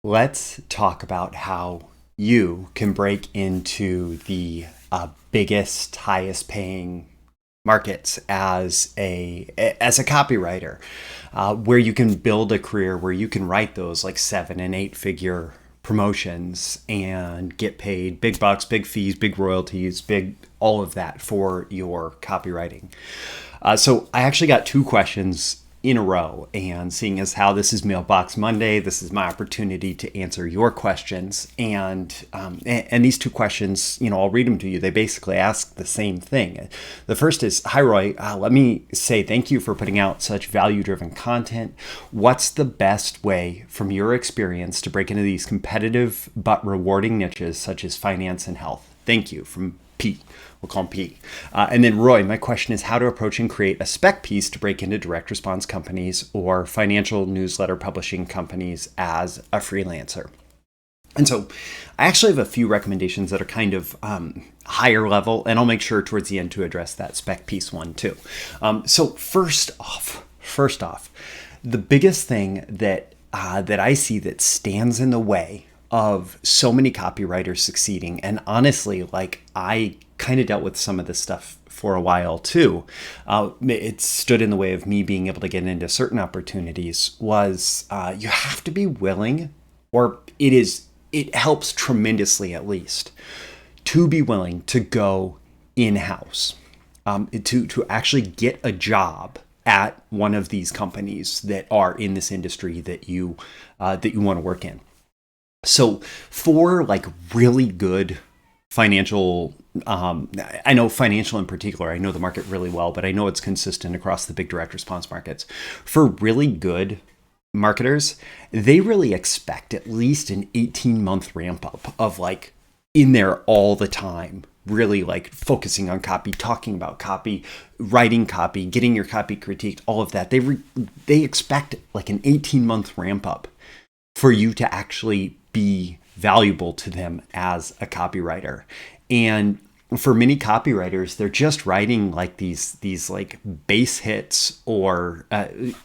Let's talk about how you can break into the biggest, highest paying markets as a copywriter, where you can build a career where you can write those like 7 and 8 figure promotions and get paid big bucks, big fees, big royalties, big all of that for your copywriting. So I actually got 2 questions in a row, and seeing as how this is Mailbox Monday, this is my opportunity to answer your questions. And these 2 questions, I'll read them to you. They basically ask the same thing. The first is, "Hi Roy, let me say thank you for putting out such value-driven content. What's the best way, from your experience, to break into these competitive but rewarding niches such as finance and health? Thank you," from Pete. We'll call him Pete. And then Roy, my question is how to approach and create a spec piece to break into direct response companies or financial newsletter publishing companies as a freelancer. And so I actually have a few recommendations that are kind of higher level, and I'll make sure towards the end to address that spec piece one too. So first off, the biggest thing that I see that stands in the way of so many copywriters succeeding, and honestly, like I kind of dealt with some of this stuff for a while too. It stood in the way of me being able to get into certain opportunities. Was you have to be willing, or it helps tremendously at least, to be willing to go in-house, to actually get a job at one of these companies that are in this industry that you want to work in. So for like really good financial, I know financial in particular, I know the market really well, but I know it's consistent across the big direct response markets. For really good marketers, they really expect at least an 18-month ramp up of like in there all the time, really like focusing on copy, talking about copy, writing copy, getting your copy critiqued, all of that. They expect like an 18-month ramp up for you to actually be valuable to them as a copywriter. And for many copywriters, they're just writing like these like base hits, or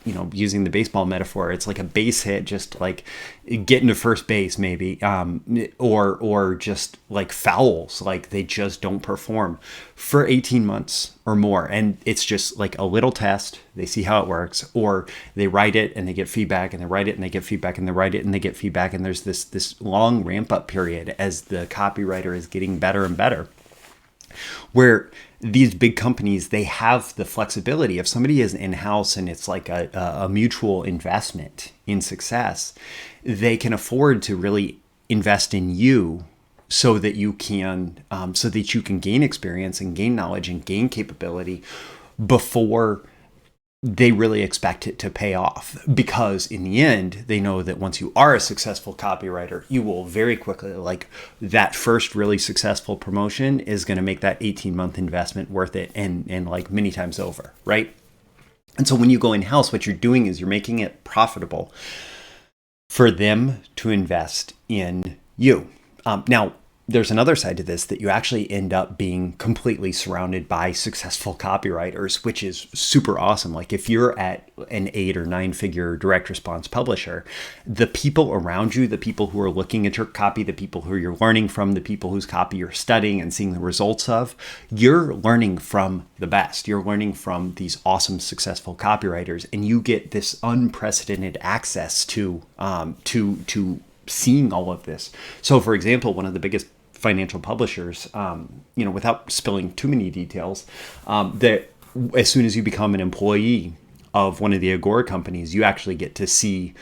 using the baseball metaphor, it's like a base hit, just like getting to first base maybe, or just like fouls, like they just don't perform for 18 months or more. And it's just like a little test. They see how it works, or they write it and they get feedback, and they write it and they get feedback, and they write it and they get feedback. And there's this long ramp up period as the copywriter is getting better and better, where these big companies, they have the flexibility. If somebody is in-house and it's like a mutual investment in success, they can afford to really invest in you so that you can gain experience and gain knowledge and gain capability before they really expect it to pay off. Because in the end, they know that once you are a successful copywriter, you will very quickly, like that first really successful promotion is going to make that 18-month investment worth it, and like many times over, right? And so when you go in-house, what you're doing is you're making it profitable for them to invest in you. Now, there's another side to this, that you actually end up being completely surrounded by successful copywriters, which is super awesome. Like if you're at an 8 or 9 figure direct response publisher, the people around you, the people who are looking at your copy, the people who you're learning from, the people whose copy you're studying and seeing the results of, you're learning from the best. You're learning from these awesome, successful copywriters, and you get this unprecedented access to seeing all of this. So for example, one of the biggest financial publishers, without spilling too many details, that as soon as you become an employee of one of the Agora companies, you actually get to see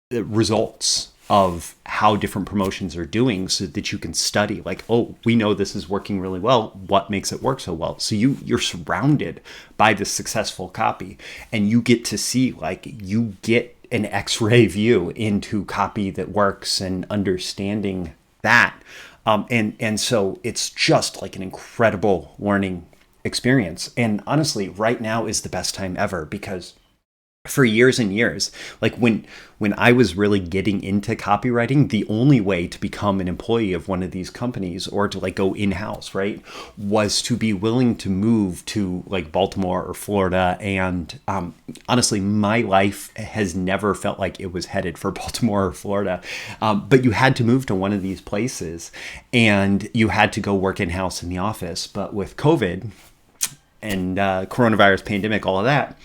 the results of how different promotions are doing, so that you can study like, oh, we know this is working really well. What makes it work so well? So you're surrounded by this successful copy, and you get to see, like, you get an X-ray view into copy that works and understanding that. And so it's just like an incredible learning experience. And honestly, right now is the best time ever, because for years and years. Like when I was really getting into copywriting, the only way to become an employee of one of these companies or to like go in-house, right, was to be willing to move to like Baltimore or Florida. And honestly, my life has never felt like it was headed for Baltimore or Florida. But you had to move to one of these places and you had to go work in-house in the office. But with COVID and coronavirus pandemic, all of that,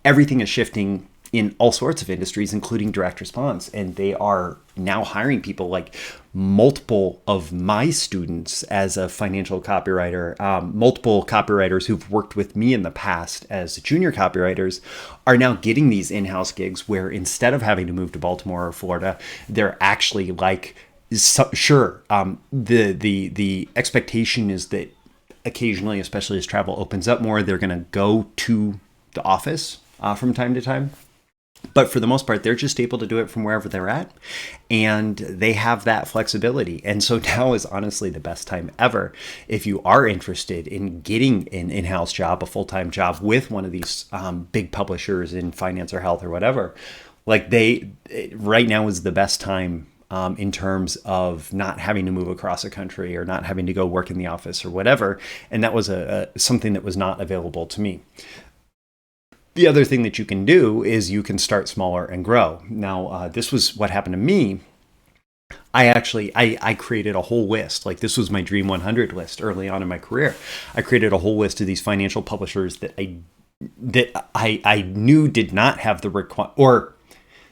everything is shifting in all sorts of industries, including direct response. And they are now hiring people. Like multiple of my students as a financial copywriter, multiple copywriters who've worked with me in the past as junior copywriters are now getting these in-house gigs where instead of having to move to Baltimore or Florida, they're actually like, sure, the expectation is that occasionally, especially as travel opens up more, they're going to go to the office from time to time. But for the most part, they're just able to do it from wherever they're at. And they have that flexibility. And so now is honestly the best time ever if you are interested in getting an in-house job, a full-time job with one of these big publishers in finance or health or whatever. Like right now is the best time in terms of not having to move across a country or not having to go work in the office or whatever. And that was something that was not available to me. The other thing that you can do is you can start smaller and grow. Now, this was what happened to me. I created a whole list. Like this was my Dream 100 list early on in my career. I created a whole list of these financial publishers that I knew did not have the or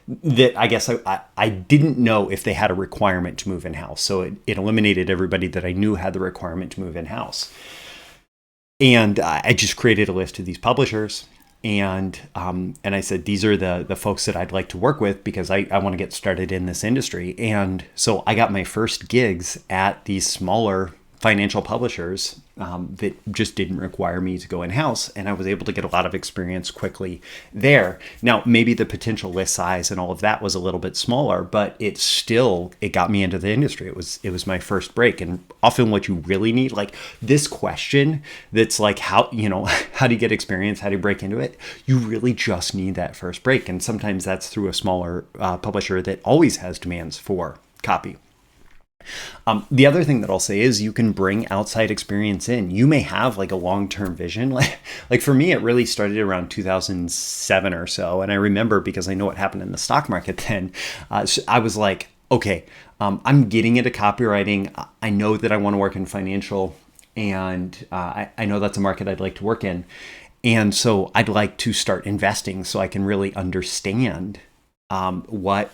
that I guess I didn't know if they had a requirement to move in-house. So it eliminated everybody that I knew had the requirement to move in-house. And I just created a list of these publishers. And I said, these are the folks that I'd like to work with because I want to get started in this industry. And so I got my first gigs at these smaller financial publishers that just didn't require me to go in-house. And I was able to get a lot of experience quickly there. Now, maybe the potential list size and all of that was a little bit smaller, but it got me into the industry. It was my first break. And often what you really need, like this question that's like, how do you get experience? How do you break into it? You really just need that first break. And sometimes that's through a smaller publisher that always has demands for copy. The other thing that I'll say is you can bring outside experience in. You may have like a long-term vision. Like for me, it really started around 2007 or so. And I remember because I know what happened in the stock market then, so I was like, okay, I'm getting into copywriting. I know that I want to work in financial and I know that's a market I'd like to work in. And so I'd like to start investing so I can really understand what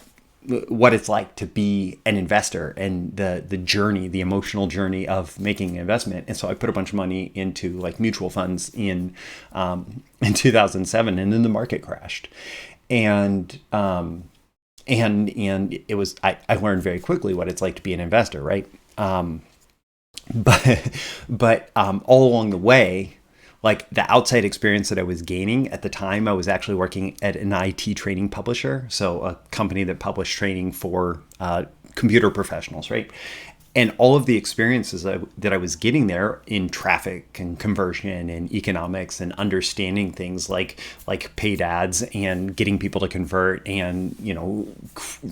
it's like to be an investor and the journey, the emotional journey of making an investment. And so I put a bunch of money into like mutual funds in 2007, and then the market crashed. And it was, I learned very quickly what it's like to be an investor, right? But all along the way, like the outside experience that I was gaining at the time, I was actually working at an IT training publisher. So a company that published training for computer professionals, right? And all of the experiences that I was getting there in traffic and conversion and economics and understanding things like paid ads and getting people to convert and,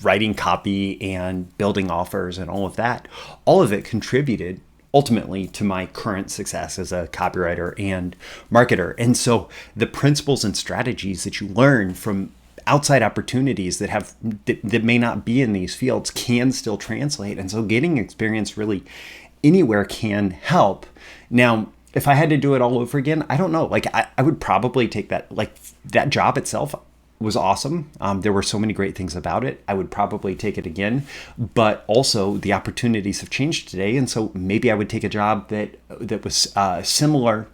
writing copy and building offers and all of it contributed ultimately to my current success as a copywriter and marketer. And so the principles and strategies that you learn from outside opportunities that may not be in these fields can still translate. And so getting experience really anywhere can help. Now, if I had to do it all over again, I don't know. Like I would probably take that, like that job itself was awesome. There were so many great things about it. I would probably take it again, but also the opportunities have changed today. And so maybe I would take a job that was similar,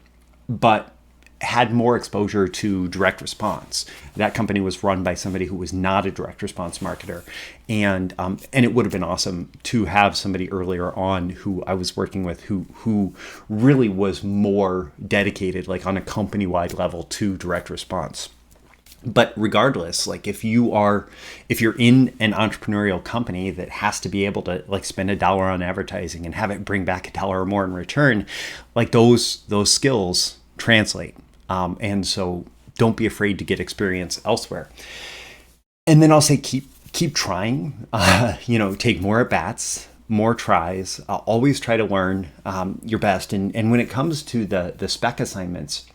but had more exposure to direct response. That company was run by somebody who was not a direct response marketer. And it would have been awesome to have somebody earlier on who I was working with who really was more dedicated, like on a company-wide level, to direct response. But regardless, like if you're in an entrepreneurial company that has to be able to like spend $1 on advertising and have it bring back $1 or more in return, like those skills translate. And so don't be afraid to get experience elsewhere. And then I'll say keep trying. Take more at bats, more tries. Always try to learn your best. And when it comes to the spec assignments,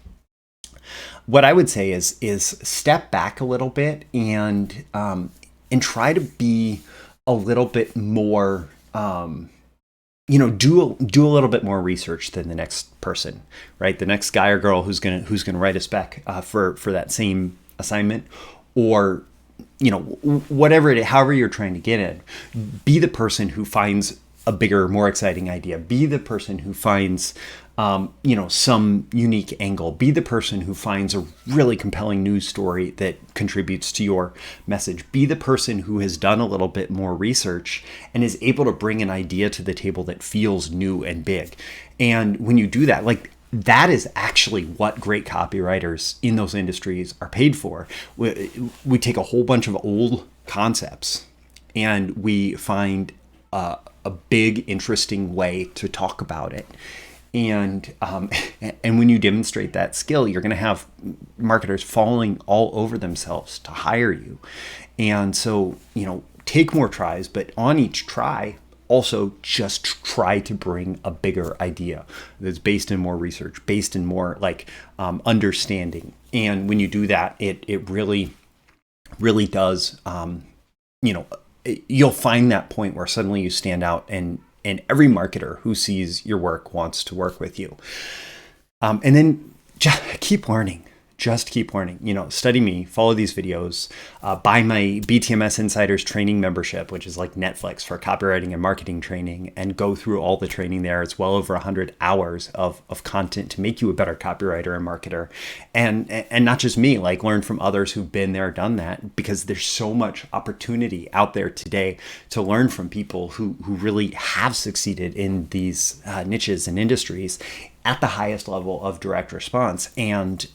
what I would say is step back a little bit and try to be a little bit more, do a little bit more research than the next person, right? The next guy or girl who's gonna write a spec for that same assignment, or whatever it is, however you're trying to get it. Be the person who finds a bigger, more exciting idea. Be the person who finds some unique angle. Be the person who finds a really compelling news story that contributes to your message. Be the person who has done a little bit more research and is able to bring an idea to the table that feels new and big. And when you do that, that is actually what great copywriters in those industries are paid for. We take a whole bunch of old concepts and we find a big, interesting way to talk about it. And when you demonstrate that skill, you're going to have marketers falling all over themselves to hire you. And so, take more tries, but on each try, also just try to bring a bigger idea that's based in more research, based in more understanding. And when you do that, it really, really does, you'll find that point where suddenly you stand out, and every marketer who sees your work wants to work with you. And then just keep learning. Just keep learning. Study me, follow these videos, buy my BTMS Insiders training membership, which is like Netflix for copywriting and marketing training, and go through all the training there. It's well over 100 hours of content to make you a better copywriter and marketer. And not just me, learn from others who've been there, done that, because there's so much opportunity out there today to learn from people who really have succeeded in these niches and industries at the highest level of direct response. And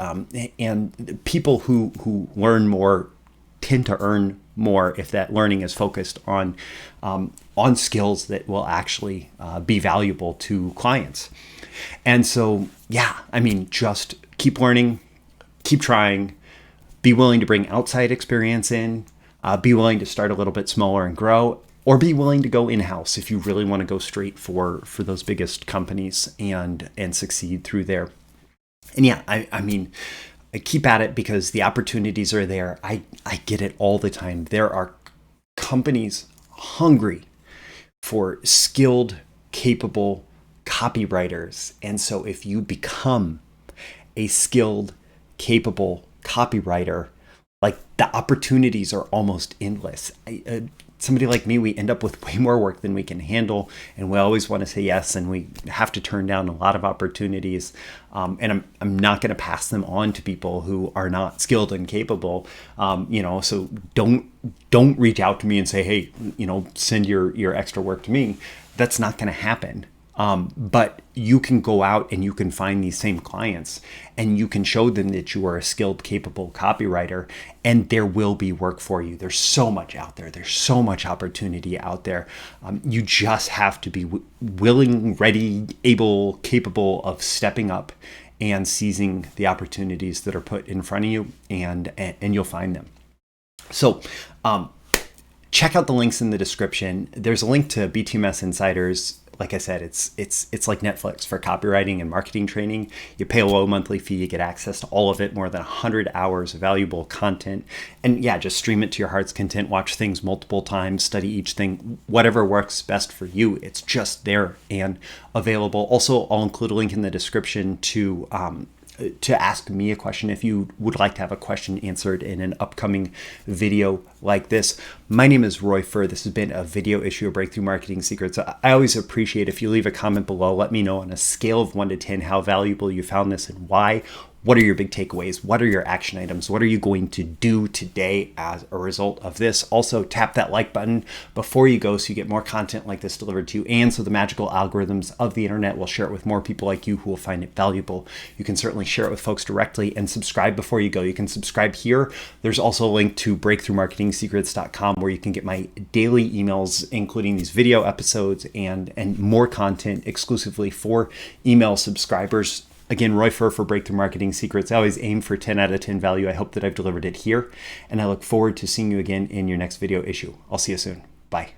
people who learn more tend to earn more if that learning is focused on skills that will actually be valuable to clients. And so, just keep learning, keep trying, be willing to bring outside experience in, be willing to start a little bit smaller and grow, or be willing to go in-house if you really want to go straight for those biggest companies and succeed through there. And I keep at it because the opportunities are there. I get it all the time. There are companies hungry for skilled, capable copywriters. And so if you become a skilled, capable copywriter, the opportunities are almost endless. Somebody like me, we end up with way more work than we can handle, and we always want to say yes, and we have to turn down a lot of opportunities. And I'm not going to pass them on to people who are not skilled and capable. So don't reach out to me and say, hey, send your extra work to me. That's not going to happen. But you can go out and you can find these same clients and you can show them that you are a skilled, capable copywriter, and there will be work for you. There's so much out there. There's so much opportunity out there. You just have to be willing, ready, able, capable of stepping up and seizing the opportunities that are put in front of you, and you'll find them. So, check out the links in the description. There's a link to BTMS Insiders. Like I said, it's like Netflix for copywriting and marketing training. You pay a low monthly fee, you get access to all of it, more than 100 hours of valuable content. And just stream it to your heart's content, watch things multiple times, study each thing, whatever works best for you. It's just there and available. Also, I'll include a link in the description to ask me a question if you would like to have a question answered in an upcoming video like this. My name is Roy Furr. This has been a video issue of Breakthrough Marketing Secrets. I always appreciate if you leave a comment below. Let me know on a scale of 1 to 10 how valuable you found this and why. What are your big takeaways? What are your action items? What are you going to do today as a result of this? Also, tap that like button before you go so you get more content like this delivered to you, and so the magical algorithms of the internet will share it with more people like you who will find it valuable. You can certainly share it with folks directly, and subscribe before you go. You can subscribe here. There's also a link to breakthroughmarketingsecrets.com where you can get my daily emails, including these video episodes and more content exclusively for email subscribers. Again, Roy Furr for Breakthrough Marketing Secrets. I always aim for 10 out of 10 value. I hope that I've delivered it here, and I look forward to seeing you again in your next video issue. I'll see you soon. Bye.